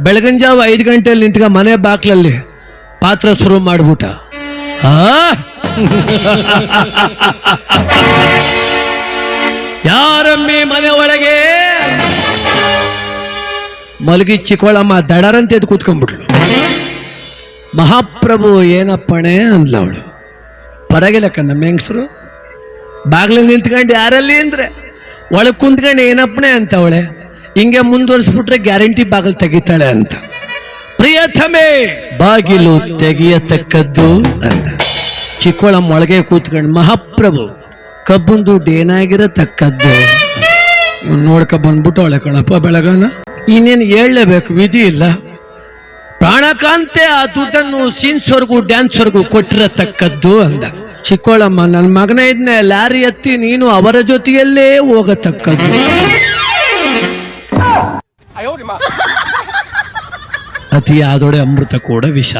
ಬೆಳಗಿನ ಜಾವ 5 ಗಂಟೆಯಲ್ಲಿ ನಿಂತ್ಕ ಮನೆ ಬಾಕ್ಲಲ್ಲಿ ಪಾತ್ರ ಶುರು ಮಾಡ್ಬಿಟ್ಟ. ಯಾರಮ್ಮಿ ಮನೆ ಒಳಗೆ ಮಲಗಿ ಚಿಕ್ಕೋಳಮ್ಮ ದಡರಂತೆ ಎದ್ದು ಕೂತ್ಕೊಂಡ್ಬಿಟ್ಲು. ಮಹಾಪ್ರಭು ಏನಪ್ಪಣೆ ಅಂದ್ಲ ಅವಳು. ಪರಗಿಲ್ಲಕ್ಕ ನಮ್ಮ ಹೆಂಗಸರು ಬಾಗ್ಲಲ್ಲಿ ನಿಂತ್ಕೊಂಡು ಯಾರಲ್ಲಿ ಅಂದ್ರೆ ಒಳಗೆ ಕುಂತ್ಕೊಂಡು ಏನಪ್ಪಣೆ ಅಂತ ಅವಳೆ. ಹಿಂಗೆ ಮುಂದುವರಿಸ್ಬಿಟ್ರೆ ಗ್ಯಾರಂಟಿ ಬಾಗಿಲು ತೆಗಿತಾಳೆ ಅಂತ. ಪ್ರಿಯತಮೆ ಬಾಗಿಲು ತೆಗೆಯತಕ್ಕದ್ದು ಅಂತ ಚಿಕ್ಕೋಳಮ್ಮ ಒಳಗೆ ಕೂತ್ಕೊಂಡು ಮಹಾಪ್ರಭು ಕಬ್ಬನ್ ದುಡ್ಡು ಏನಾಗಿರತಕ್ಕದ್ದು ನೋಡ್ಕ ಬಂದ್ಬಿಟ್ಟು ಅವಳೆ ಕಣಪ್ಪ ಬೆಳಗಾನ. ಇನ್ನೇನು ಹೇಳಲೇಬೇಕು, ವಿಧಿ ಇಲ್ಲ. ಪ್ರಾಣಕಾಂತೆ ಆ ದುಡ್ಡನ್ನು ಸೀನ್ಸ್ವರ್ಗೂ ಡ್ಯಾನ್ಸ್ವರ್ಗೂ ಕೊಟ್ಟಿರತಕ್ಕದ್ದು ಅಂದ. ಚಿಕ್ಕೋಳಮ್ಮ ನನ್ನ ಮಗನ ಇದ್ನೆ ಲಾರಿ ಎತ್ತಿ ನೀನು ಅವರ ಜೊತೆಯಲ್ಲೇ ಹೋಗತಕ್ಕದ್ದು. ಅತಿ ಆದೊಡೆ ಅಮೃತ ಕೂಡ ವಿಷ.